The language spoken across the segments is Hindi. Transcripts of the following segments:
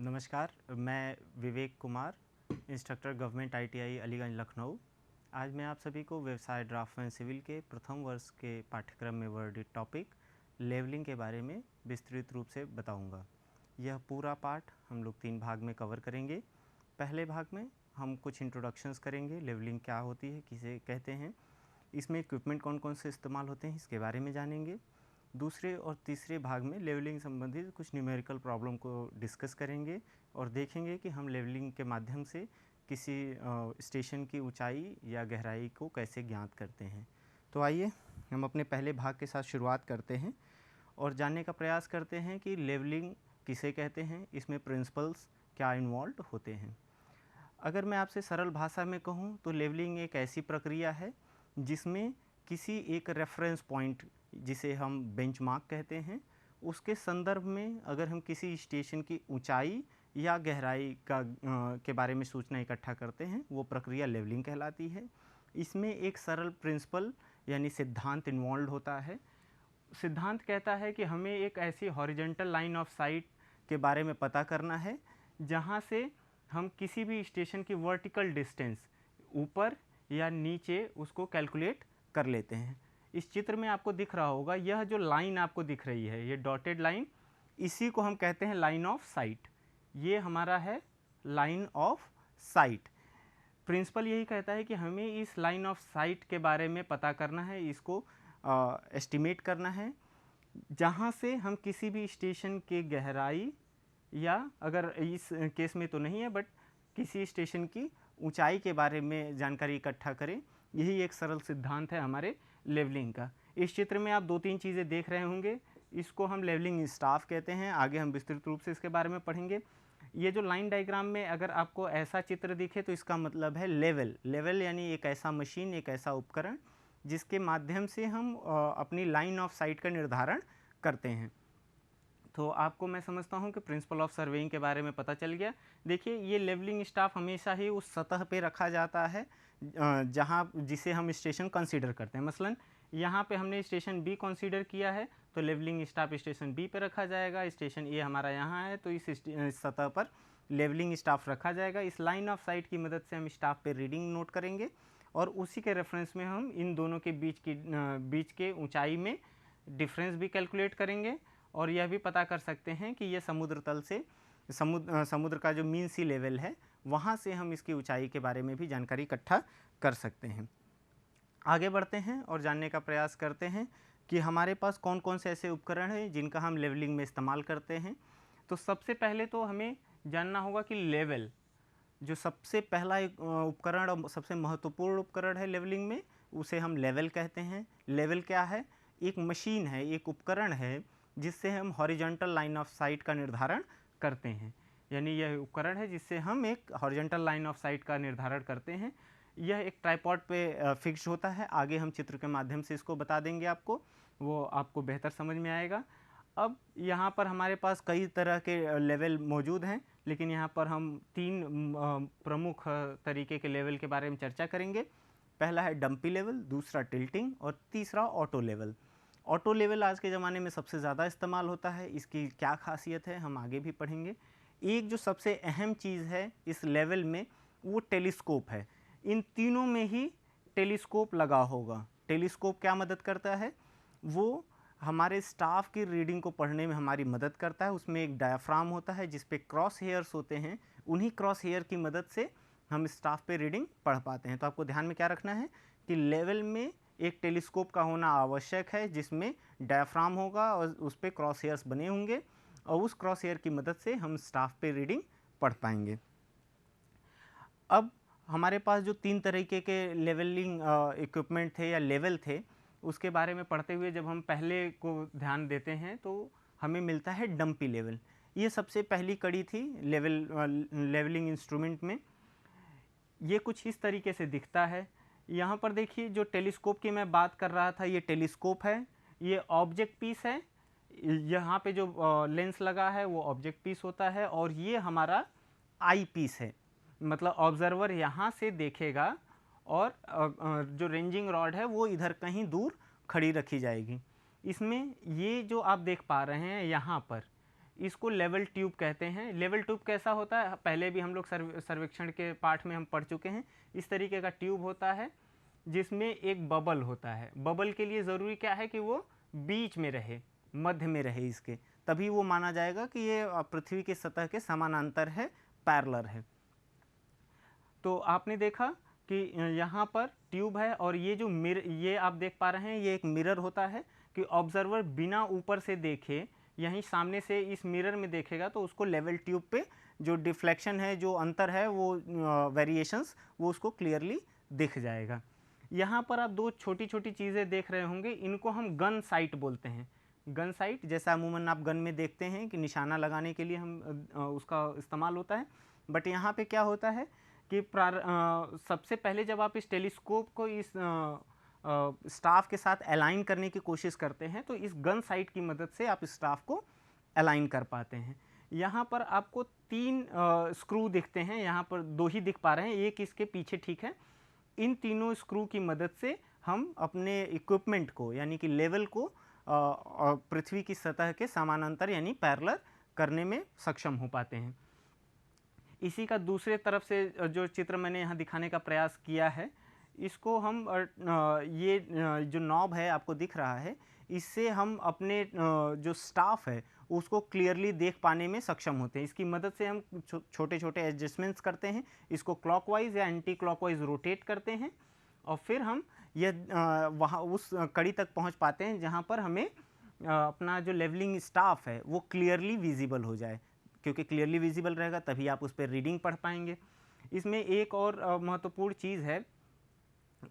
नमस्कार, मैं Vivek Kumar, instructor government ITI Aliganj Lucknow. आज मैं आप सभी को व्यवसाय ड्राफ्टमैन सिविल के प्रथम वर्ष के पाठ्यक्रम में वर्णित टॉपिक लेवलिंग के बारे में विस्तृत रूप से बताऊंगा। यह पूरा पाठ हम लोग 3 भाग में कवर करेंगे। पहले भाग में हम कुछ इंट्रोडक्शंस करेंगे, लेवलिंग क्या होती है, किसे कहते हैं, इसमें इक्विपमेंट कौन कौन से इस्तेमाल होते हैं, इसके बारे में जानेंगे। दूसरे और तीसरे भाग में लेवलिंग संबंधित कुछ न्यूमेरिकल प्रॉब्लम को डिस्कस करेंगे और देखेंगे कि हम लेवलिंग के माध्यम से किसी स्टेशन की ऊंचाई या गहराई को कैसे ज्ञात करते हैं। तो आइए हम अपने पहले भाग के साथ शुरुआत करते हैं और जानने का प्रयास करते हैं कि लेवलिंग किसे कहते हैं, इसमें प्रिंसिपल्स क्या इन्वॉल्व होते हैं। अगर मैं आपसे सरल भाषा में कहूँ तो लेवलिंग एक ऐसी प्रक्रिया है जिसमें किसी एक रेफरेंस पॉइंट, जिसे हम बेंचमार्क कहते हैं, उसके संदर्भ में अगर हम किसी स्टेशन की ऊंचाई या गहराई के बारे में सूचना इकट्ठा करते हैं, वो प्रक्रिया लेवलिंग कहलाती है। इसमें एक सरल प्रिंसिपल यानी सिद्धांत इन्वॉल्व होता है। सिद्धांत कहता है कि हमें एक ऐसी हॉरिजॉन्टल लाइन ऑफ साइट के बारे में पता करना है जहाँ से हम किसी भी स्टेशन की वर्टिकल डिस्टेंस ऊपर या नीचे उसको कैलकुलेट कर लेते हैं। इस चित्र में आपको दिख रहा होगा, यह जो लाइन आपको दिख रही है, ये डॉटेड लाइन, इसी को हम कहते हैं लाइन ऑफ साइट। ये हमारा है लाइन ऑफ साइट। प्रिंसिपल यही कहता है कि हमें इस लाइन ऑफ साइट के बारे में पता करना है, इसको एस्टिमेट करना है, जहाँ से हम किसी भी स्टेशन के गहराई या अगर इस केस में तो नहीं है बट किसी स्टेशन की ऊंचाई के बारे में जानकारी इकट्ठा करें। यही एक सरल सिद्धांत है हमारे लेवलिंग का। इस चित्र में आप 2-3 चीज़ें देख रहे होंगे, इसको हम लेवलिंग स्टाफ कहते हैं। आगे हम विस्तृत रूप से इसके बारे में पढ़ेंगे। ये जो लाइन डायग्राम में अगर आपको ऐसा चित्र दिखे तो इसका मतलब है लेवल यानी एक ऐसा मशीन, एक ऐसा उपकरण जिसके माध्यम से हम अपनी लाइन ऑफ साइट का निर्धारण करते हैं। तो आपको मैं समझता हूँ कि प्रिंसिपल ऑफ सर्वेइंग के बारे में पता चल गया। देखिए, ये लेवलिंग स्टाफ हमेशा ही उस सतह पे रखा जाता है जहाँ जिसे हम स्टेशन कंसीडर करते हैं। मसलन यहाँ पे हमने स्टेशन बी कंसीडर किया है तो लेवलिंग स्टाफ स्टेशन बी पे रखा जाएगा। स्टेशन ए हमारा यहाँ है तो इस सतह पर लेवलिंग स्टाफ रखा जाएगा। इस लाइन ऑफ साइट की मदद से हम स्टाफ पे रीडिंग नोट करेंगे और उसी के रेफरेंस में हम इन दोनों के बीच के ऊंचाई में डिफरेंस भी कैलकुलेट करेंगे और यह भी पता कर सकते हैं कि यह समुद्र तल से समुद्र का जो मीन सी लेवल है वहाँ से हम इसकी ऊंचाई के बारे में भी जानकारी इकट्ठा कर सकते हैं। आगे बढ़ते हैं और जानने का प्रयास करते हैं कि हमारे पास कौन कौन से ऐसे उपकरण हैं जिनका हम लेवलिंग में इस्तेमाल करते हैं। तो सबसे पहले तो हमें जानना होगा कि लेवल जो सबसे पहला एक उपकरण और सबसे महत्वपूर्ण उपकरण है लेवलिंग में, उसे हम लेवल कहते हैं। लेवल क्या है? एक मशीन है, एक उपकरण है जिससे हम हॉरिजॉन्टल लाइन ऑफ साइट का निर्धारण करते हैं। यानी यह उपकरण है जिससे हम एक हॉरिजॉन्टल लाइन ऑफ साइट का निर्धारण करते हैं। यह एक ट्राइपॉड पे फिक्स होता है। आगे हम चित्र के माध्यम से इसको बता देंगे आपको, वो आपको बेहतर समझ में आएगा। अब यहाँ पर हमारे पास कई तरह के लेवल मौजूद हैं, लेकिन यहाँ पर हम 3 प्रमुख तरीके के लेवल के बारे में चर्चा करेंगे। पहला है डंपी लेवल, दूसरा टिल्टिंग और तीसरा ऑटो लेवल। ऑटो लेवल आज के ज़माने में सबसे ज़्यादा इस्तेमाल होता है। इसकी क्या खासियत है हम आगे भी पढ़ेंगे। एक जो सबसे अहम चीज़ है इस लेवल में वो टेलीस्कोप है। इन तीनों में ही टेलीस्कोप लगा होगा। टेलीस्कोप क्या मदद करता है? वो हमारे स्टाफ की रीडिंग को पढ़ने में हमारी मदद करता है। उसमें एक डायाफ्राम होता है जिस पे क्रॉस हेयर्स होते हैं, उन्हीं क्रॉस हेयर की मदद से हम स्टाफ पे रीडिंग पढ़ पाते हैं। तो आपको ध्यान में क्या रखना है कि लेवल में एक टेलीस्कोप का होना आवश्यक है जिसमें डायाफ्राम होगा और उस पर क्रॉस हेयर्स बने होंगे और उस क्रॉस हेयर की मदद से हम स्टाफ पे रीडिंग पढ़ पाएंगे। अब हमारे पास जो 3 तरीके के लेवलिंग इक्विपमेंट थे या लेवल थे, उसके बारे में पढ़ते हुए जब हम पहले को ध्यान देते हैं तो हमें मिलता है डंपी लेवल। ये सबसे पहली कड़ी थी लेवलिंग इंस्ट्रूमेंट में। ये कुछ इस तरीके से दिखता है। यहाँ पर देखिए, जो टेलीस्कोप की मैं बात कर रहा था, ये टेलीस्कोप है, ये ऑब्जेक्ट पीस है। यहाँ पे जो लेंस लगा है वो ऑब्जेक्ट पीस होता है और ये हमारा आई पीस है। मतलब ऑब्जर्वर यहाँ से देखेगा और जो रेंजिंग रॉड है वो इधर कहीं दूर खड़ी रखी जाएगी। इसमें ये जो आप देख पा रहे हैं यहाँ पर, इसको लेवल ट्यूब कहते हैं। लेवल ट्यूब कैसा होता है, पहले भी हम लोग सर्वेक्षण के पाठ में हम पढ़ चुके हैं। इस तरीके का ट्यूब होता है जिसमें एक बबल होता है। बबल के लिए ज़रूरी क्या है कि वो बीच में रहे, मध्य में रहे इसके, तभी वो माना जाएगा कि ये पृथ्वी की सतह के समानांतर है, पैरेलल है। तो आपने देखा कि यहाँ पर ट्यूब है और ये जो ये आप देख पा रहे हैं, ये एक मिरर होता है कि ऑब्जर्वर बिना ऊपर से देखे यहीं सामने से इस मिरर में देखेगा तो उसको लेवल ट्यूब पे जो डिफ्लेक्शन है, जो अंतर है, वो वेरिएशंस, वो उसको क्लियरली दिख जाएगा। यहाँ पर आप दो छोटी छोटी चीज़ें देख रहे होंगे, इनको हम गन साइट बोलते हैं। गन साइट जैसा अमूमन आप गन में देखते हैं कि निशाना लगाने के लिए हम उसका इस्तेमाल होता है, बट यहाँ पे क्या होता है कि सबसे पहले जब आप इस टेलीस्कोप को इस स्टाफ के साथ अलाइन करने की कोशिश करते हैं तो इस गन साइट की मदद से आप इस स्टाफ को अलाइन कर पाते हैं। यहाँ पर आपको 3 स्क्रू दिखते हैं, यहाँ पर 2 ही दिख पा रहे हैं, एक इसके पीछे ठीक है। इन तीनों स्क्रू की मदद से हम अपने इक्विपमेंट को यानी कि लेवल को पृथ्वी की सतह के समानांतर यानी पैरेलल करने में सक्षम हो पाते हैं। इसी का दूसरे तरफ से जो चित्र मैंने यहाँ दिखाने का प्रयास किया है, इसको हम ये जो नॉब है आपको दिख रहा है, इससे हम अपने जो स्टाफ है उसको क्लियरली देख पाने में सक्षम होते हैं। इसकी मदद से हम छोटे छोटे एडजस्टमेंट्स करते हैं, इसको क्लॉकवाइज या एंटी क्लॉकवाइज रोटेट करते हैं और फिर हम यह वहाँ उस कड़ी तक पहुँच पाते हैं जहाँ पर हमें अपना जो लेवलिंग स्टाफ है वो क्लियरली विजिबल हो जाए, क्योंकि क्लियरली विजिबल रहेगा तभी आप उस पर रीडिंग पढ़ पाएंगे। इसमें एक और महत्वपूर्ण चीज़ है,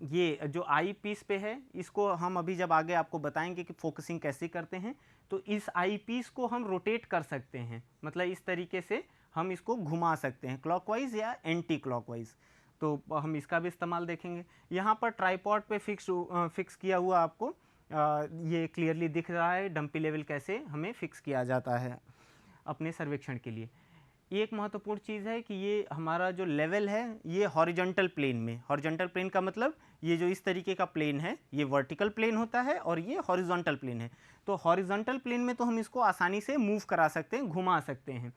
ये जो आई पीस पे है, इसको हम अभी जब आगे आपको बताएंगे कि फोकसिंग कैसे करते हैं, तो इस आई पीस को हम रोटेट कर सकते हैं, मतलब इस तरीके से हम इसको घुमा सकते हैं क्लॉकवाइज या एंटी क्लॉकवाइज, तो हम इसका भी इस्तेमाल देखेंगे। यहाँ पर ट्राइपॉड पे फिक्स किया हुआ आपको ये क्लियरली दिख रहा है डंपी लेवल कैसे हमें फिक्स किया जाता है अपने सर्वेक्षण के लिए। एक महत्वपूर्ण चीज़ है कि ये हमारा जो लेवल है ये हॉरिजॉन्टल प्लेन में, हॉरिजॉन्टल प्लेन का मतलब ये जो इस तरीके का प्लेन है ये वर्टिकल प्लेन होता है और ये हॉरिजॉन्टल प्लेन है। तो हॉरिजॉन्टल प्लेन में तो हम इसको आसानी से मूव करा सकते हैं, घुमा सकते हैं,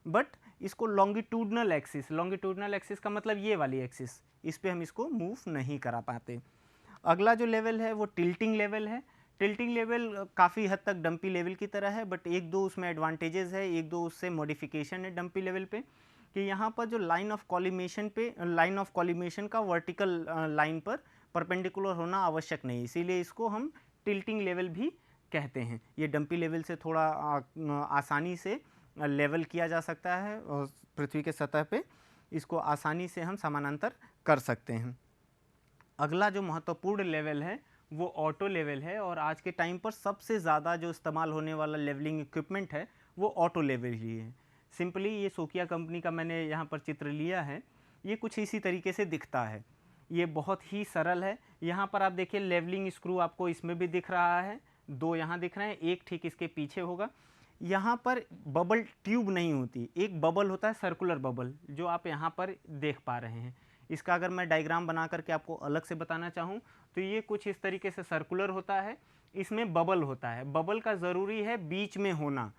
बट इसको लॉन्गिट्यूडनल एक्सिस, लॉन्गिट्यूडनल एक्सिस का मतलब ये वाली एक्सिस, इस पर हम इसको मूव नहीं करा पाते। अगला जो लेवल है वो टिल्टिंग लेवल है। टिल्टिंग लेवल काफ़ी हद तक डंपी लेवल की तरह है, बट एक दो उसमें एडवांटेजेस है, एक दो उससे मॉडिफिकेशन है डंपी लेवल पे, कि यहाँ पर जो लाइन ऑफ कॉलिमेशन का वर्टिकल लाइन पर परपेंडिकुलर होना आवश्यक नहीं, इसीलिए इसको हम टिल्टिंग लेवल भी कहते हैं। ये डंपी लेवल से थोड़ा आसानी से लेवल किया जा सकता है और पृथ्वी के सतह पे इसको आसानी से हम समानांतर कर सकते हैं। अगला जो महत्वपूर्ण लेवल है वो ऑटो लेवल है, और आज के टाइम पर सबसे ज़्यादा जो इस्तेमाल होने वाला लेवलिंग इक्विपमेंट है वो ऑटो लेवल ही है। सिंपली ये सोकिया कंपनी का मैंने यहाँ पर चित्र लिया है, ये कुछ इसी तरीके से दिखता है, ये बहुत ही सरल है। यहाँ पर आप देखिए लेवलिंग स्क्रू आपको इसमें भी दिख रहा है, 2 यहाँ दिख रहे हैं, एक ठीक इसके पीछे होगा। यहाँ पर बबल ट्यूब नहीं होती, एक बबल होता है सर्कुलर बबल, जो आप यहाँ पर देख पा रहे हैं। इसका अगर मैं डायग्राम बना करके आपको अलग से बताना चाहूँ तो ये कुछ इस तरीके से सर्कुलर होता है, इसमें बबल होता है। बबल का ज़रूरी है बीच में होना,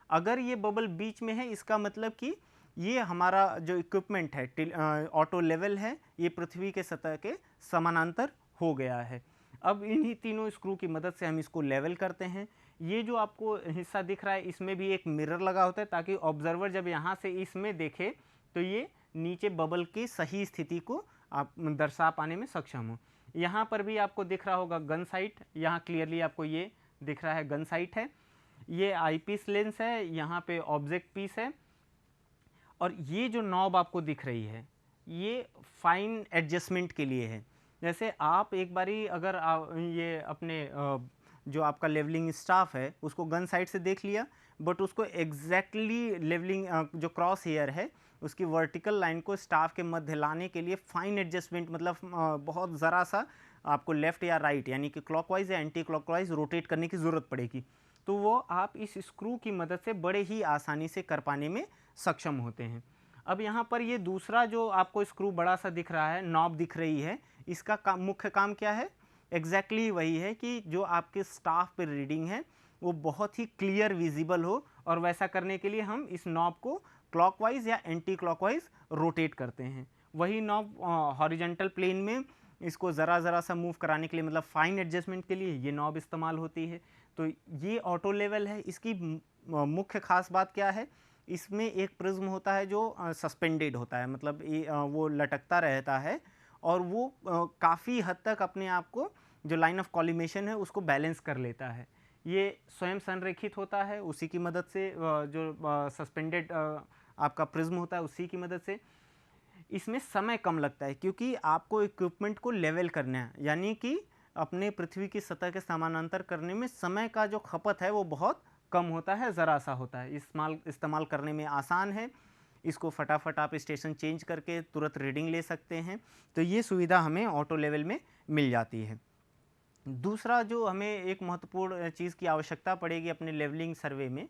अगर ये बबल बीच में है इसका मतलब कि ये हमारा जो इक्विपमेंट है ऑटो लेवल है ये पृथ्वी के सतह के समानांतर हो गया है। अब इन्हीं तीनों स्क्रू की मदद से हम इसको लेवल करते हैं। ये जो आपको हिस्सा दिख रहा है इसमें भी एक मिरर लगा होता है, ताकि ऑब्जर्वर जब यहाँ से इसमें देखे तो ये नीचे बबल की सही स्थिति को आप दर्शा पाने में सक्षम हो। यहाँ पर भी आपको दिख रहा होगा गन साइट, यहाँ क्लियरली आपको ये दिख रहा है गन साइट है, ये आईपीस लेंस है, यहाँ पे ऑब्जेक्ट पीस है, और ये जो नॉब आपको दिख रही है ये फाइन एडजस्टमेंट के लिए है। जैसे आप एक बारी अगर ये अपने जो आपका लेवलिंग स्टाफ है उसको गन साइड से देख लिया, बट उसको एग्जैक्टली लेवलिंग जो क्रॉस हेयर है उसकी वर्टिकल लाइन को स्टाफ के मध्य लाने के लिए फाइन एडजस्टमेंट, मतलब बहुत ज़रा सा आपको लेफ़्ट या राइट यानी कि क्लॉकवाइज या एंटी क्लॉकवाइज रोटेट करने की ज़रूरत पड़ेगी, तो वो आप इस स्क्रू की मदद से बड़े ही आसानी से कर पाने में सक्षम होते हैं। अब यहाँ पर ये दूसरा जो आपको स्क्रू बड़ा सा दिख रहा है, नॉब दिख रही है, इसका मुख्य काम क्या है? एग्जैक्टली वही है कि जो आपके स्टाफ पर रीडिंग है वो बहुत ही क्लियर विजिबल हो, और वैसा करने के लिए हम इस नॉब को क्लॉकवाइज या एंटी क्लॉकवाइज रोटेट करते हैं। वही नॉब हॉरिजॉन्टल प्लेन में इसको ज़रा सा मूव कराने के लिए, मतलब फाइन एडजस्टमेंट के लिए ये नॉब इस्तेमाल होती है। तो ये ऑटो लेवल है। इसकी मुख्य खास बात क्या है, इसमें एक प्रिज्म होता है जो सस्पेंडेड होता है, मतलब वो लटकता रहता है, और वो काफ़ी हद तक अपने आप को जो लाइन ऑफ कॉलिमेशन है उसको बैलेंस कर लेता है। ये स्वयं संरेखित होता है, उसी की मदद से जो सस्पेंडेड आपका प्रिज्म होता है उसी की मदद से। इसमें समय कम लगता है क्योंकि आपको इक्विपमेंट को लेवल करना है, यानी कि अपने पृथ्वी की सतह के समानांतर करने में समय का जो खपत है वो बहुत कम होता है, ज़रा सा होता है। इस्तेमाल करने में आसान है, इसको फटाफट आप स्टेशन चेंज करके तुरंत रीडिंग ले सकते हैं। तो ये सुविधा हमें ऑटो लेवल में मिल जाती है। दूसरा जो हमें एक महत्वपूर्ण चीज़ की आवश्यकता पड़ेगी अपने लेवलिंग सर्वे में,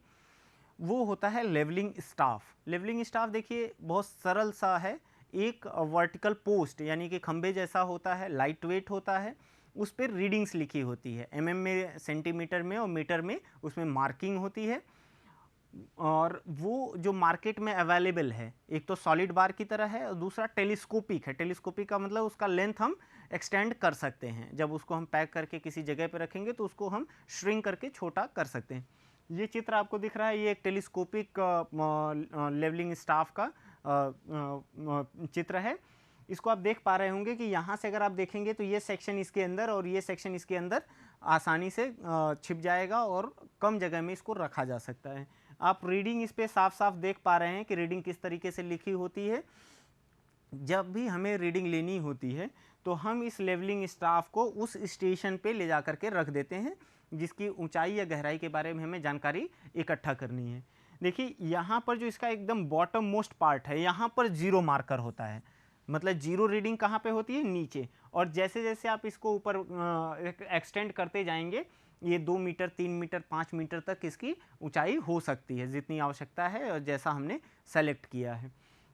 वो होता है लेवलिंग स्टाफ। लेवलिंग स्टाफ देखिए बहुत सरल सा है, एक वर्टिकल पोस्ट यानी कि खंबे जैसा होता है, लाइट वेट होता है, उस पर रीडिंग्स लिखी होती है, एमएम में, सेंटीमीटर में और मीटर में उसमें मार्किंग होती है। और वो जो मार्केट में अवेलेबल है, एक तो सॉलिड बार की तरह है और दूसरा टेलीस्कोपिक है। टेलीस्कोपिक का मतलब उसका लेंथ हम एक्सटेंड कर सकते हैं, जब उसको हम पैक करके किसी जगह पर रखेंगे तो उसको हम श्रिंक करके छोटा कर सकते हैं। ये चित्र आपको दिख रहा है, ये एक टेलीस्कोपिक लेवलिंग स्टाफ का चित्र है। इसको आप देख पा रहे होंगे कि यहाँ से अगर आप देखेंगे तो ये सेक्शन इसके अंदर और ये सेक्शन इसके अंदर आसानी से छिप जाएगा और कम जगह में इसको रखा जा सकता है। आप रीडिंग इस पे साफ साफ देख पा रहे हैं कि रीडिंग किस तरीके से लिखी होती है। जब भी हमें रीडिंग लेनी होती है तो हम इस लेवलिंग स्टाफ को उस स्टेशन पे ले जा करके रख देते हैं जिसकी ऊंचाई या गहराई के बारे में हमें जानकारी इकट्ठा करनी है। देखिए यहाँ पर जो इसका एकदम बॉटम मोस्ट पार्ट है, यहाँ पर जीरो मार्कर होता है, मतलब जीरो रीडिंग कहाँ पे होती है, नीचे। और जैसे जैसे आप इसको ऊपर एक्सटेंड करते जाएंगे, ये 2 मीटर 3 मीटर 5 मीटर तक इसकी ऊंचाई हो सकती है, जितनी आवश्यकता है और जैसा हमने सेलेक्ट किया है।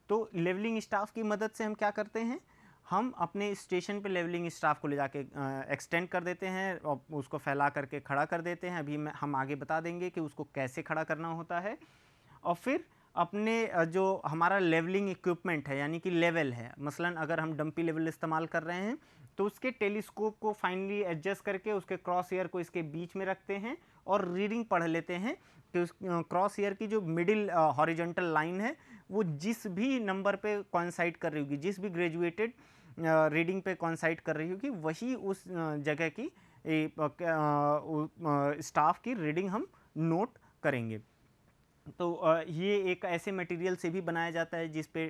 तो लेवलिंग स्टाफ की मदद से हम क्या करते हैं, हम अपने स्टेशन पे लेवलिंग स्टाफ को ले जाके एक्सटेंड कर देते हैं और उसको फैला करके खड़ा कर देते हैं। अभी हम आगे बता देंगे कि उसको कैसे खड़ा करना होता है। और फिर अपने जो हमारा लेवलिंग इक्विपमेंट है यानी कि लेवल है, मसलन अगर हम डंपी लेवल इस्तेमाल कर रहे हैं तो उसके टेलीस्कोप को फाइनली एडजस्ट करके उसके क्रॉस ईयर को इसके बीच में रखते हैं और रीडिंग पढ़ लेते हैं कि उस क्रॉस ईयर की जो मिडिल हॉरिजॉन्टल लाइन है वो जिस भी नंबर पे कॉइंसाइड कर रही होगी, जिस भी ग्रेजुएटेड रीडिंग पे कॉइंसाइड कर रही होगी, वही उस जगह की स्टाफ की रीडिंग हम नोट करेंगे। तो ये एक ऐसे मटेरियल से भी बनाया जाता है जिस पे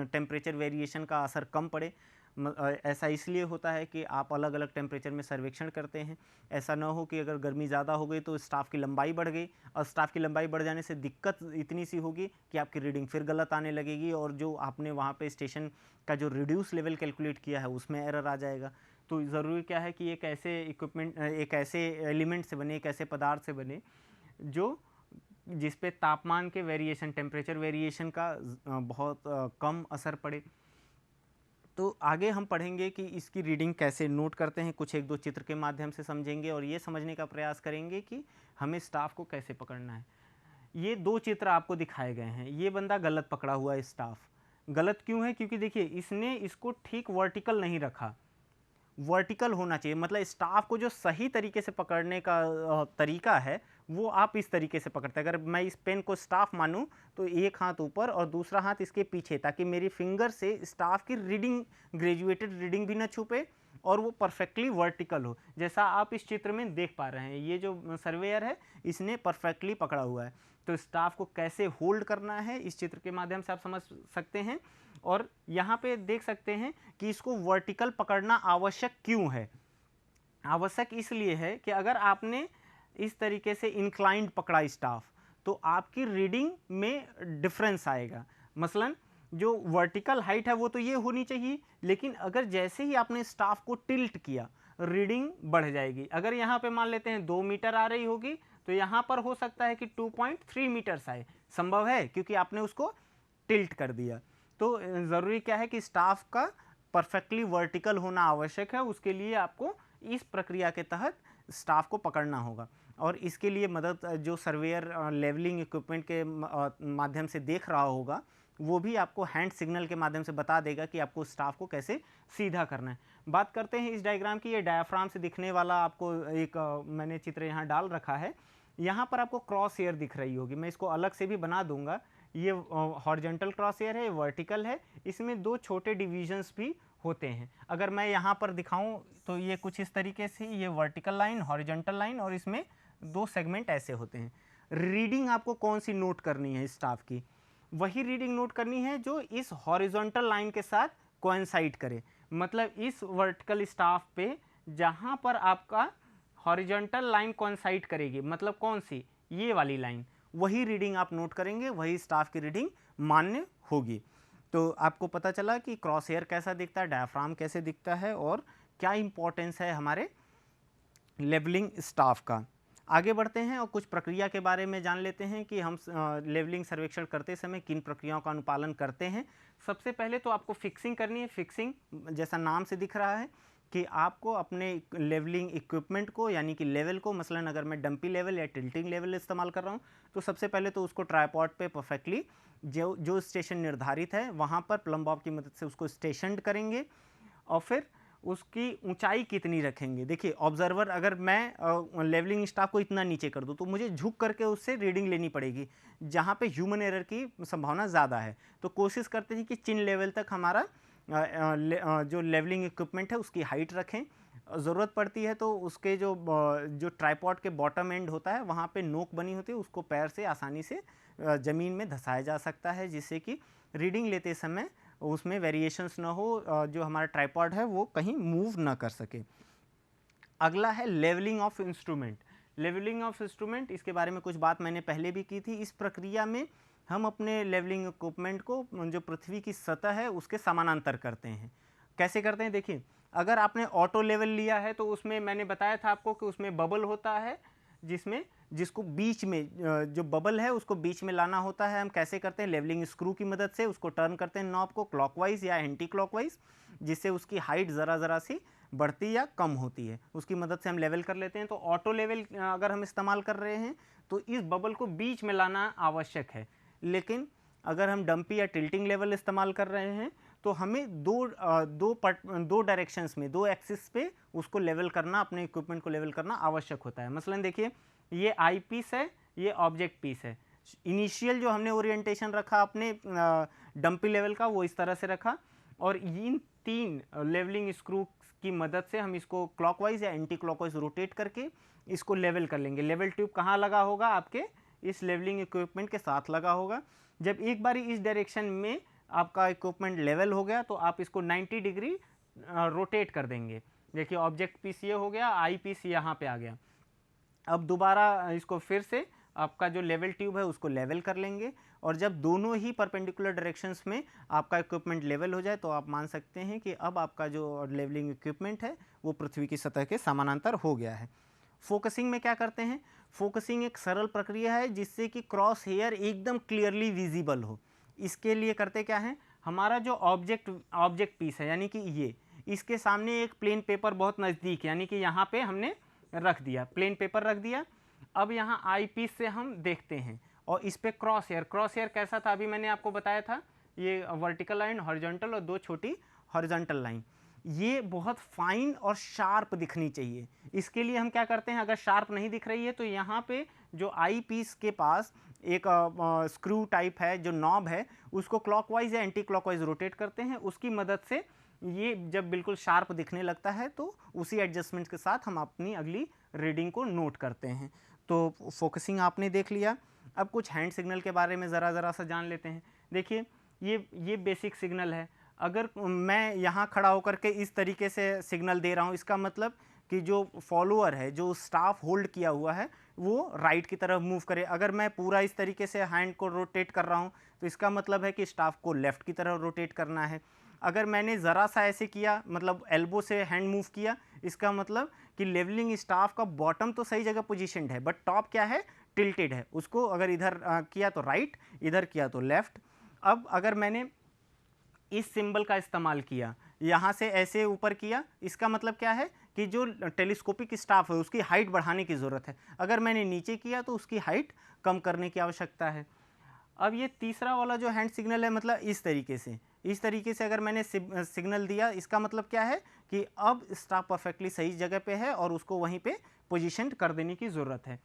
टेम्परेचर वेरिएशन का असर कम पड़े। ऐसा इसलिए होता है कि आप अलग अलग टेम्परेचर में सर्वेक्षण करते हैं। ऐसा ना हो कि अगर गर्मी ज़्यादा हो गई तो स्टाफ की लंबाई बढ़ गई, और स्टाफ की लंबाई बढ़ जाने से दिक्कत इतनी सी होगी कि आपकी रीडिंग फिर गलत आने लगेगी और जो आपने वहाँ पे स्टेशन का जो रिड्यूस लेवल कैलकुलेट किया है उसमें एरर आ जाएगा। तो ज़रूरी क्या है कि एक ऐसे इक्विपमेंट, एक ऐसे एलिमेंट से बने, एक ऐसे पदार्थ से बने जो जिस पे तापमान के वेरिएशन, टेम्परेचर वेरिएशन का बहुत कम असर पड़े। तो आगे हम पढ़ेंगे कि इसकी रीडिंग कैसे नोट करते हैं, कुछ एक दो चित्र के माध्यम से समझेंगे और ये समझने का प्रयास करेंगे कि हमें स्टाफ को कैसे पकड़ना है। ये 2 चित्र आपको दिखाए गए हैं, ये बंदा गलत पकड़ा हुआ है स्टाफ। गलत क्यों है, क्योंकि देखिए इसने इसको ठीक वर्टिकल नहीं रखा। वर्टिकल होना चाहिए, मतलब स्टाफ को जो सही तरीके से पकड़ने का तरीका है वो आप इस तरीके से पकड़ते हैं। अगर मैं इस पेन को स्टाफ मानूं तो एक हाथ ऊपर और दूसरा हाथ इसके पीछे, ताकि मेरी फिंगर से स्टाफ की रीडिंग, ग्रेजुएटेड रीडिंग भी ना छुपे और वो परफेक्टली वर्टिकल हो, जैसा आप इस चित्र में देख पा रहे हैं। ये जो सर्वेयर है इसने परफेक्टली पकड़ा हुआ है। तो स्टाफ को कैसे होल्ड करना है इस चित्र के माध्यम से आप समझ सकते हैं। और यहाँ पे देख सकते हैं कि इसको वर्टिकल पकड़ना आवश्यक क्यों है। आवश्यक इसलिए है कि अगर आपने इस तरीके से इंक्लाइंड पकड़ा स्टाफ तो आपकी रीडिंग में डिफरेंस आएगा। मसलन जो वर्टिकल हाइट है वो तो ये होनी चाहिए, लेकिन अगर जैसे ही आपने स्टाफ को टिल्ट किया रीडिंग बढ़ जाएगी। अगर यहाँ पे मान लेते हैं 2 मीटर आ रही होगी तो यहाँ पर हो सकता है कि 2.3 मीटर्स आए। संभव है क्योंकि आपने उसको टिल्ट कर दिया। तो ज़रूरी क्या है कि स्टाफ का परफेक्टली वर्टिकल होना आवश्यक है। उसके लिए आपको इस प्रक्रिया के तहत स्टाफ को पकड़ना होगा। और इसके लिए मदद जो सर्वेयर लेवलिंग इक्विपमेंट के माध्यम से देख रहा होगा, वो भी आपको हैंड सिग्नल के माध्यम से बता देगा कि आपको स्टाफ को कैसे सीधा करना है। बात करते हैं इस डायग्राम की। ये डायाफ्राम से दिखने वाला आपको एक मैंने चित्र यहाँ डाल रखा है। यहाँ पर आपको क्रॉस हेयर दिख रही होगी, मैं इसको अलग से भी बना दूंगा। ये हॉरिजॉन्टल क्रॉस हेयर है, वर्टिकल है। इसमें दो छोटे डिविजन्स भी होते हैं। अगर मैं यहाँ पर दिखाऊं तो ये कुछ इस तरीके से, ये वर्टिकल लाइन, हॉरिजॉन्टल लाइन, और इसमें दो सेगमेंट ऐसे होते हैं। रीडिंग आपको कौन सी नोट करनी है स्टाफ की? वही रीडिंग नोट करनी है जो इस हॉरिजॉन्टल लाइन के साथ कोइंसाइड करे। मतलब इस वर्टिकल स्टाफ पे जहाँ पर आपका हॉरिजॉन्टल लाइन कोइंसाइड करेगी, मतलब कौन सी? ये वाली लाइन, वही रीडिंग आप नोट करेंगे, वही स्टाफ की रीडिंग मान्य होगी। तो आपको पता चला कि क्रॉस हेयर कैसा दिखता है, डायाफ्राम कैसे दिखता है, और क्या इंपॉर्टेंस है हमारे लेवलिंग स्टाफ का। आगे बढ़ते हैं और कुछ प्रक्रिया के बारे में जान लेते हैं कि हम लेवलिंग सर्वेक्षण करते समय किन प्रक्रियाओं का अनुपालन करते हैं। सबसे पहले तो आपको फिक्सिंग करनी है। फिक्सिंग जैसा नाम से दिख रहा है कि आपको अपने लेवलिंग इक्विपमेंट को, यानी कि लेवल को, मसलन अगर मैं डंपी लेवल या टिल्टिंग लेवल इस्तेमाल कर रहा हूँ, तो सबसे पहले तो उसको ट्राइपॉड पे परफेक्टली जो स्टेशन निर्धारित है वहाँ पर प्लम बॉब की मदद से उसको स्टेशन करेंगे, और फिर उसकी ऊंचाई कितनी रखेंगे। देखिए ऑब्जर्वर, अगर मैं लेवलिंग स्टाफ को इतना नीचे कर दूं तो मुझे झुक करके उससे रीडिंग लेनी पड़ेगी, जहां पे ह्यूमन एरर की संभावना ज़्यादा है। तो कोशिश करते हैं कि चिन लेवल तक हमारा जो लेवलिंग इक्विपमेंट है उसकी हाइट रखें। ज़रूरत पड़ती है तो उसके जो ट्राइपॉड के बॉटम एंड होता है वहाँ पे नोक बनी होती है, उसको पैर से आसानी से ज़मीन में धंसाया जा सकता है, जिससे कि रीडिंग लेते समय उसमें वेरिएशंस ना हो, जो हमारा ट्राइपॉड है वो कहीं मूव ना कर सके। अगला है levelling of instrument. Levelling of instrument, इसके बारे में कुछ बात मैंने पहले भी की थी। इस प्रक्रिया में हम अपने लेवलिंग इक्विपमेंट को जो पृथ्वी की सतह है उसके समानांतर करते हैं। कैसे करते हैं? देखिए, अगर आपने ऑटो लेवल लिया है तो उसमें मैंने बताया था आपको कि उसमें बबल होता है, जिसको बीच में जो बबल है उसको बीच में लाना होता है। हम कैसे करते हैं? लेवलिंग स्क्रू की मदद से उसको टर्न करते हैं नॉब को क्लॉकवाइज या एंटी क्लॉकवाइज, जिससे उसकी हाइट ज़रा सी बढ़ती या कम होती है। उसकी मदद से हम लेवल कर लेते हैं। तो ऑटो लेवल अगर हम इस्तेमाल कर रहे हैं तो इस बबल को बीच में लाना आवश्यक है। लेकिन अगर हम डंपी या टिल्टिंग लेवल इस्तेमाल कर रहे हैं तो हमें दो डायरेक्शंस में, दो एक्सिस पे उसको लेवल करना, अपने इक्विपमेंट को लेवल करना आवश्यक होता है। मसलन देखिए, ये आई पीस है, ये ऑब्जेक्ट पीस है। इनिशियल जो हमने ओरिएंटेशन रखा अपने डंपी लेवल का, वो इस तरह से रखा, और इन तीन लेवलिंग स्क्रू की मदद से हम इसको क्लॉकवाइज या एंटी क्लॉकवाइज रोटेट करके इसको लेवल कर लेंगे। लेवल ट्यूब कहाँ लगा होगा? आपके इस लेवलिंग इक्विपमेंट के साथ लगा होगा। जब एक बार इस डायरेक्शन में आपका इक्विपमेंट लेवल हो गया तो आप इसको 90 डिग्री रोटेट कर देंगे। देखिए ऑब्जेक्ट पीस ये हो गया, आई पीस यहाँ पे आ गया। अब दोबारा इसको फिर से आपका जो लेवल ट्यूब है उसको लेवल कर लेंगे, और जब दोनों ही परपेंडिकुलर डायरेक्शंस में आपका इक्विपमेंट लेवल हो जाए तो आप मान सकते हैं कि अब आपका जो लेवलिंग इक्विपमेंट है वो पृथ्वी की सतह के समानांतर हो गया है। फोकसिंग में क्या करते हैं? फोकसिंग एक सरल प्रक्रिया है जिससे कि क्रॉस हेयर एकदम क्लियरली विजिबल हो। इसके लिए करते क्या है? हमारा जो ऑब्जेक्ट पीस है, यानी कि ये, इसके सामने एक प्लेन पेपर बहुत नज़दीक, यानी कि यहाँ पे हमने रख दिया, प्लेन पेपर रख दिया। अब यहाँ आई पीस से हम देखते हैं और इस पे क्रॉस हेयर कैसा था? अभी मैंने आपको बताया था, ये वर्टिकल लाइन, हॉरिजॉन्टल, और दो छोटी हॉरिजॉन्टल लाइन। ये बहुत फाइन और शार्प दिखनी चाहिए। इसके लिए हम क्या करते हैं? अगर शार्प नहीं दिख रही है तो यहाँ पे जो आई पीस के पास एक स्क्रू टाइप है, जो नॉब है, उसको क्लॉकवाइज या एंटी क्लॉकवाइज रोटेट करते हैं। उसकी मदद से ये जब बिल्कुल शार्प दिखने लगता है तो उसी एडजस्टमेंट के साथ हम अपनी अगली रीडिंग को नोट करते हैं। तो फोकसिंग आपने देख लिया। अब कुछ हैंड सिग्नल के बारे में ज़रा सा जान लेते हैं। देखिए, ये बेसिक सिग्नल है। अगर मैं यहाँ खड़ा होकर के इस तरीके से सिग्नल दे रहा हूँ, इसका मतलब कि जो फॉलोअर है, जो स्टाफ होल्ड किया हुआ है, वो राइट की तरफ मूव करे। अगर मैं पूरा इस तरीके से हैंड को रोटेट कर रहा हूँ तो इसका मतलब है कि स्टाफ को लेफ़्ट की तरफ रोटेट करना है। अगर मैंने ज़रा सा ऐसे किया, मतलब एल्बो से हैंड मूव किया, इसका मतलब कि लेवलिंग स्टाफ का बॉटम तो सही जगह पोजीशनड है बट टॉप क्या है? टिल्टेड है। उसको अगर इधर किया तो राइट, इधर किया तो लेफ़्ट। अब अगर मैंने इस सिंबल का इस्तेमाल किया, यहाँ से ऐसे ऊपर किया, इसका मतलब क्या है कि जो टेलीस्कोपिक स्टाफ है उसकी हाइट बढ़ाने की ज़रूरत है, अगर मैंने नीचे किया तो उसकी हाइट कम करने की आवश्यकता है। अब ये तीसरा वाला जो हैंड सिग्नल है, मतलब इस तरीके से अगर मैंने सिग्नल दिया, इसका मतलब क्या है कि अब स्टाफ परफेक्टली सही जगह पे है और उसको वहीं पे पोजीशन कर देने की ज़रूरत है।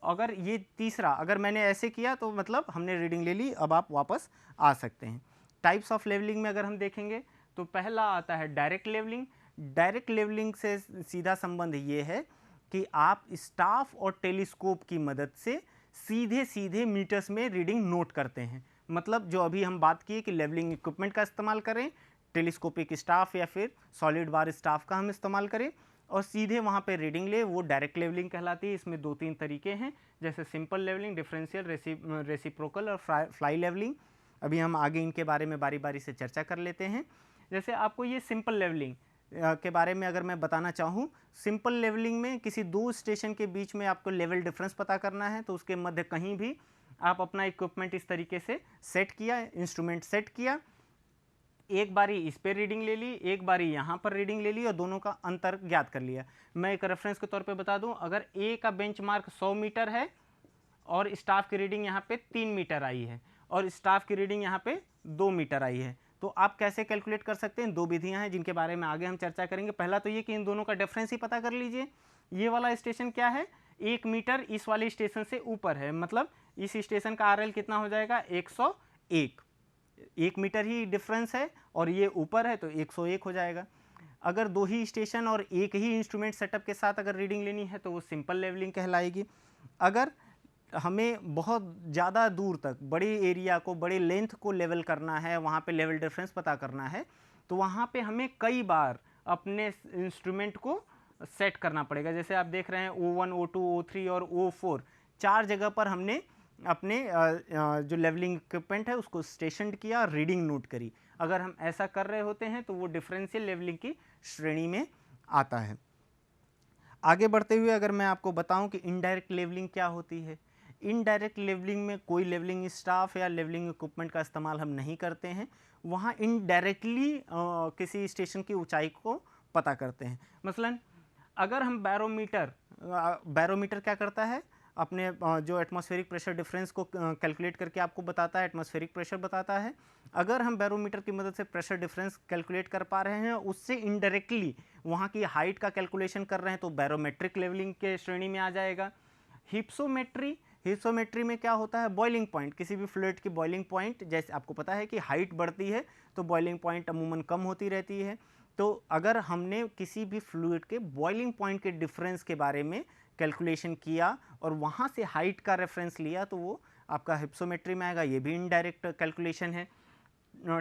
अगर ये तीसरा, अगर मैंने ऐसे किया तो मतलब हमने रीडिंग ले ली, अब आप वापस आ सकते हैं। टाइप्स ऑफ लेवलिंग में अगर हम देखेंगे तो पहला आता है डायरेक्ट लेवलिंग। डायरेक्ट लेवलिंग से सीधा संबंध ये है कि आप स्टाफ और टेलीस्कोप की मदद से सीधे सीधे मीटर्स में रीडिंग नोट करते हैं। मतलब जो अभी हम बात किए कि लेवलिंग इक्विपमेंट का इस्तेमाल करें, टेलीस्कोपिक स्टाफ या फिर सॉलिड बार स्टाफ का हम इस्तेमाल करें और सीधे वहाँ पे रीडिंग ले, वो डायरेक्ट लेवलिंग कहलाती है। इसमें 2-3 तरीके हैं, जैसे सिंपल लेवलिंग, डिफरेंशियल, रेसिप्रोकल और फ्लाई लेवलिंग। अभी हम आगे इनके बारे में बारी बारी से चर्चा कर लेते हैं। जैसे आपको ये सिंपल लेवलिंग के बारे में अगर मैं बताना चाहूँ, सिंपल लेवलिंग में किसी दो स्टेशन के बीच में आपको लेवल डिफरेंस पता करना है, तो उसके मध्य कहीं भी आप अपना इक्विपमेंट इस तरीके से सेट किया, इंस्ट्रूमेंट सेट किया, एक बारी इस पे रीडिंग ले ली, एक बारी यहाँ पर रीडिंग ले ली और दोनों का अंतर ज्ञात कर लिया। मैं एक रेफरेंस के तौर पे बता दूं, अगर ए का बेंचमार्क 100 मीटर है और स्टाफ की रीडिंग यहाँ पे 3 मीटर आई है और स्टाफ की रीडिंग यहाँ पे 2 मीटर आई है, तो आप कैसे कैलकुलेट कर सकते हैं? दो विधियां हैं जिनके बारे में आगे हम चर्चा करेंगे। पहला तो ये कि इन दोनों का डिफरेंस ही पता कर लीजिए। ये वाला स्टेशन क्या है, 1 मीटर इस वाले स्टेशन से ऊपर है, मतलब इस स्टेशन का RL कितना हो जाएगा, 101। 1 मीटर ही डिफरेंस है और ये ऊपर है तो 101 हो जाएगा। अगर दो ही स्टेशन और एक ही इंस्ट्रूमेंट सेटअप के साथ अगर रीडिंग लेनी है तो वो सिंपल लेवलिंग कहलाएगी। अगर हमें बहुत ज़्यादा दूर तक बड़े एरिया को, बड़े लेंथ को लेवल करना है, वहाँ पे लेवल डिफरेंस पता करना है, तो वहाँ पे हमें कई बार अपने इंस्ट्रूमेंट को सेट करना पड़ेगा। जैसे आप देख रहे हैं O1, O2, O3 और O4 4 जगह पर हमने अपने जो लेवलिंग इक्विपमेंट है उसको स्टेशन किया और रीडिंग नोट करी। अगर हम ऐसा कर रहे होते हैं तो वो डिफरेंशियल लेवलिंग की श्रेणी में आता है। आगे बढ़ते हुए अगर मैं आपको बताऊं कि इनडायरेक्ट लेवलिंग क्या होती है, इनडायरेक्ट लेवलिंग में कोई लेवलिंग स्टाफ या लेवलिंग इक्विपमेंट का इस्तेमाल हम नहीं करते हैं, वहाँ इनडायरेक्टली किसी स्टेशन की ऊंचाई को पता करते हैं। मसलन अगर हम बैरोमीटर क्या करता है, अपने जो एटमॉस्फेरिक प्रेशर डिफरेंस को कैलकुलेट करके आपको बताता है, एटमॉस्फेरिक प्रेशर बताता है। अगर हम बैरोमीटर की मदद से प्रेशर डिफरेंस कैलकुलेट कर पा रहे हैं, उससे इनडायरेक्टली वहाँ की हाइट का कैलकुलेशन कर रहे हैं, तो बैरोमेट्रिक लेवलिंग के श्रेणी में आ जाएगा। हिप्सोमेट्री में क्या होता है, बॉइलिंग पॉइंट, किसी भी फ्लूइड की बॉइलिंग पॉइंट, जैसे आपको पता है कि हाइट बढ़ती है तो बॉइलिंग पॉइंट अमूमन कम होती रहती है। तो अगर हमने किसी भी फ्लूइड के बॉइलिंग पॉइंट के डिफरेंस के बारे में कैलकुलेशन किया और वहाँ से हाइट का रेफरेंस लिया तो वो आपका हिप्सोमेट्री में आएगा। ये भी इनडायरेक्ट कैलकुलेशन है।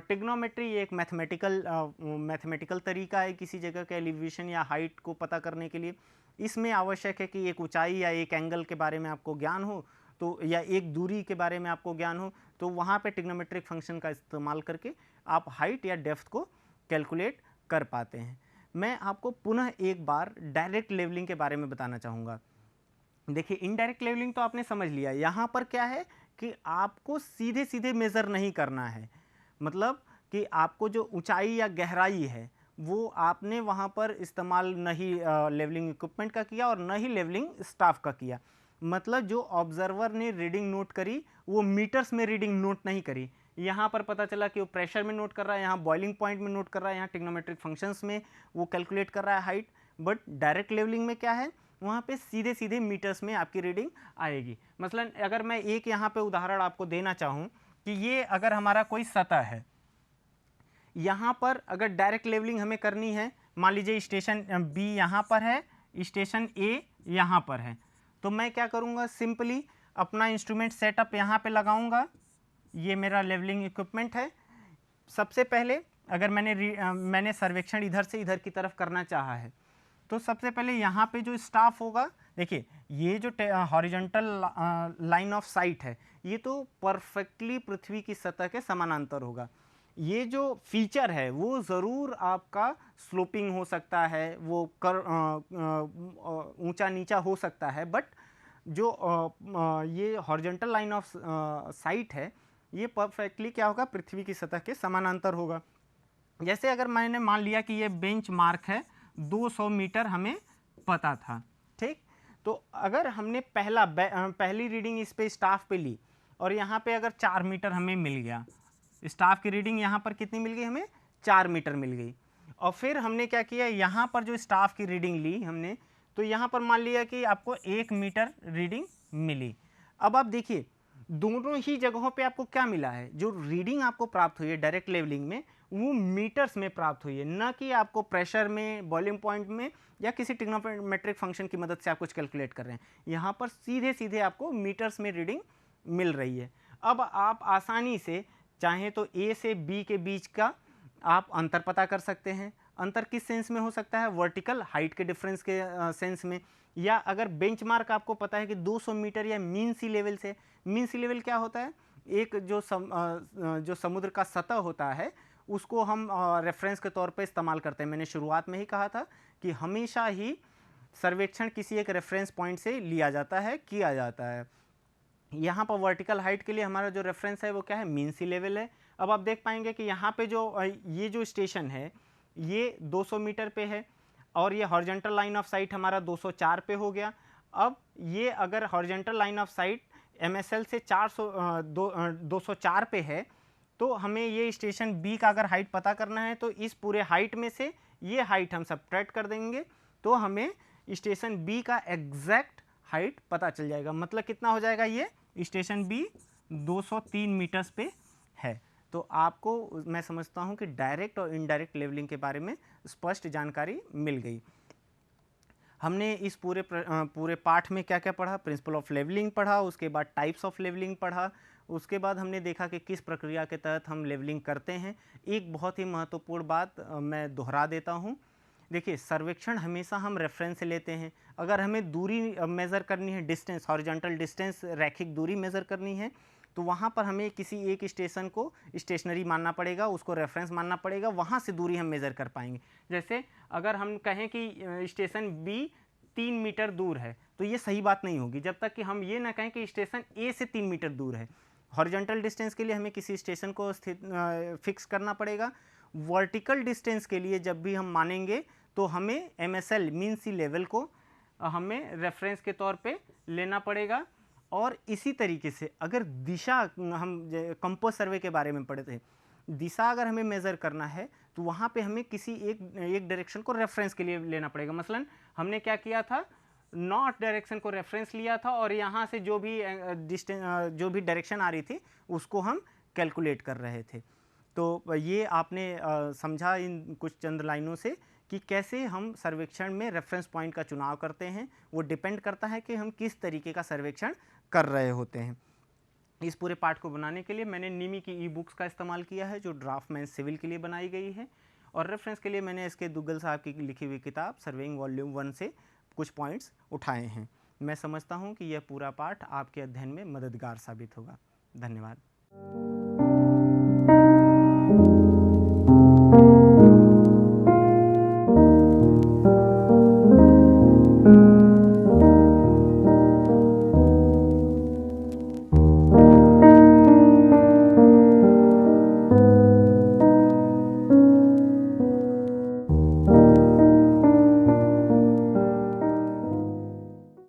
टिग्नोमेट्री ये एक मैथमेटिकल तरीका है किसी जगह के एलिवेशन या हाइट को पता करने के लिए। इसमें आवश्यक है कि एक ऊंचाई या एक एंगल के बारे में आपको ज्ञान हो, तो या एक दूरी के बारे में आपको ज्ञान हो, तो वहाँ पे टिग्नोमेट्रिक फंक्शन का इस्तेमाल करके आप हाइट या डेप्थ को कैलकुलेट कर पाते हैं। मैं आपको पुनः एक बार डायरेक्ट लेवलिंग के बारे में बताना चाहूँगा। देखिए, इनडायरेक्ट लेवलिंग तो आपने समझ लिया। यहाँ पर क्या है कि आपको सीधे सीधे मेज़र नहीं करना है, मतलब कि आपको जो ऊंचाई या गहराई है वो आपने वहाँ पर इस्तेमाल न ही लेवलिंग इक्विपमेंट का किया और न ही लेवलिंग स्टाफ का किया। मतलब जो ऑब्जर्वर ने रीडिंग नोट करी वो मीटर्स में रीडिंग नोट नहीं करी। यहाँ पर पता चला कि वो प्रेशर में नोट कर रहा है, यहाँ बॉइलिंग पॉइंट में नोट कर रहा है, यहाँ टिग्नोमेट्रिक फंक्शंस में वो कैलकुलेट कर रहा है हाइट। बट डायरेक्ट लेवलिंग में क्या है, वहाँ पे सीधे सीधे मीटर्स में आपकी रीडिंग आएगी। मसलन अगर मैं एक यहाँ पे उदाहरण आपको देना चाहूँ कि ये अगर हमारा कोई सतह है, यहाँ पर अगर डायरेक्ट लेवलिंग हमें करनी है, मान लीजिए स्टेशन B यहाँ पर है, स्टेशन A यहाँ पर है, तो मैं क्या करूँगा, सिंपली अपना इंस्ट्रूमेंट सेटअप यहाँ पे लगाऊंगा। ये मेरा लेवलिंग इक्विपमेंट है। सबसे पहले अगर मैंने सर्वेक्षण इधर से इधर की तरफ करना चाहा है, तो सबसे पहले यहाँ पे जो स्टाफ होगा, देखिए ये जो हॉरिजॉन्टल लाइन ऑफ साइट है ये तो परफेक्टली पृथ्वी की सतह के समानांतर होगा। ये जो फीचर है वो ज़रूर आपका स्लोपिंग हो सकता है, वो ऊंचा नीचा हो सकता है, बट जो ये हॉरिजॉन्टल लाइन ऑफ साइट है ये परफेक्टली क्या होगा, पृथ्वी की सतह के समानांतर होगा। जैसे अगर मैंने मान लिया कि ये बेंच मार्क है 200 मीटर हमें पता था। ठीक, तो अगर हमने पहली रीडिंग इस पे स्टाफ पे ली और यहाँ पे अगर 4 मीटर हमें मिल गया, स्टाफ की रीडिंग यहाँ पर कितनी मिल गई हमें, 4 मीटर मिल गई। और फिर हमने क्या किया, यहाँ पर जो स्टाफ की रीडिंग ली हमने, तो यहाँ पर मान लिया कि आपको 1 मीटर रीडिंग मिली। अब आप देखिए दोनों ही जगहों पे आपको क्या मिला है, जो रीडिंग आपको प्राप्त हुई है डायरेक्ट लेवलिंग में वो मीटर्स में प्राप्त हुई है, न कि आपको प्रेशर में, बॉइलिंग पॉइंट में या किसी ट्रिग्नोमेट्रिक फंक्शन की मदद से आप कुछ कैलकुलेट कर रहे हैं। यहाँ पर सीधे सीधे आपको मीटर्स में रीडिंग मिल रही है। अब आप आसानी से चाहें तो ए से बी के बीच का आप अंतर पता कर सकते हैं। अंतर किस सेंस में हो सकता है, वर्टिकल हाइट के डिफरेंस के सेंस में, या अगर बेंचमार्क आपको पता है कि 200 मीटर या मीन सी लेवल से। मीन सी लेवल क्या होता है, एक जो समुद्र का सतह होता है उसको हम रेफरेंस के तौर पे इस्तेमाल करते हैं। मैंने शुरुआत में ही कहा था कि हमेशा ही सर्वेक्षण किसी एक रेफरेंस पॉइंट से लिया जाता है, किया जाता है। यहाँ पर वर्टिकल हाइट के लिए हमारा जो रेफरेंस है वो क्या है, मीन सी लेवल है। अब आप देख पाएंगे कि यहाँ पे ये जो स्टेशन है ये 200 मीटर पे है और ये हॉरिजॉन्टल लाइन ऑफ साइट हमारा 204 पे हो गया। अब ये अगर horizontal line of site MSL से 204 पे है तो हमें ये स्टेशन बी का अगर हाइट पता करना है तो इस पूरे हाइट में से ये हाइट हम सब्ट्रैक्ट कर देंगे तो हमें स्टेशन बी का एग्जैक्ट हाइट पता चल जाएगा। मतलब कितना हो जाएगा, ये स्टेशन बी 203 मीटर्स पे है। तो आपको मैं समझता हूँ कि डायरेक्ट और इनडायरेक्ट लेवलिंग के बारे में स्पष्ट जानकारी मिल गई। हमने इस पूरे पाठ में क्या क्या पढ़ा, प्रिंसिपल ऑफ लेवलिंग पढ़ा, उसके बाद टाइप्स ऑफ लेवलिंग पढ़ा, उसके बाद हमने देखा कि किस प्रक्रिया के तहत हम लेवलिंग करते हैं। एक बहुत ही महत्वपूर्ण बात मैं दोहरा देता हूँ, देखिए सर्वेक्षण हमेशा हम रेफरेंस से लेते हैं। अगर हमें दूरी मेज़र करनी है, डिस्टेंस, हॉरिजॉन्टल डिस्टेंस, रैखिक दूरी मेज़र करनी है, तो वहाँ पर हमें किसी एक स्टेशन को स्टेशनरी मानना पड़ेगा, उसको रेफरेंस मानना पड़ेगा, वहाँ से दूरी हम मेज़र कर पाएंगे। जैसे अगर हम कहें कि स्टेशन बी 3 मीटर दूर है तो ये सही बात नहीं होगी जब तक कि हम ये ना कहें कि स्टेशन ए से 3 मीटर दूर है। हॉरिजॉन्टल डिस्टेंस के लिए हमें किसी स्टेशन को फिक्स करना पड़ेगा। वर्टिकल डिस्टेंस के लिए जब भी हम मानेंगे तो हमें MSL मीन सी लेवल को हमें रेफरेंस के तौर पे लेना पड़ेगा। और इसी तरीके से अगर दिशा, हम कंपास सर्वे के बारे में पढ़े थे, दिशा अगर हमें मेज़र करना है तो वहाँ पे हमें किसी एक डायरेक्शन को रेफरेंस के लिए लेना पड़ेगा। मसलन हमने क्या किया था, नॉर्थ डायरेक्शन को रेफरेंस लिया था और यहाँ से जो भी डायरेक्शन आ रही थी उसको हम कैलकुलेट कर रहे थे। तो ये आपने समझा इन कुछ चंद लाइनों से कि कैसे हम सर्वेक्षण में रेफरेंस पॉइंट का चुनाव करते हैं। वो डिपेंड करता है कि हम किस तरीके का सर्वेक्षण कर रहे होते हैं। इस पूरे पाठ को बनाने के लिए मैंने निमी की ई-बुक्स का इस्तेमाल किया है जो ड्राफ्टमैन सिविल के लिए बनाई गई है, और रेफरेंस के लिए मैंने इसके दुग्गल साहब की लिखी हुई किताब सर्वेइंग वॉल्यूम 1 से कुछ पॉइंट्स उठाए हैं। मैं समझता हूँ कि यह पूरा पाठ आपके अध्ययन में मददगार साबित होगा। धन्यवाद।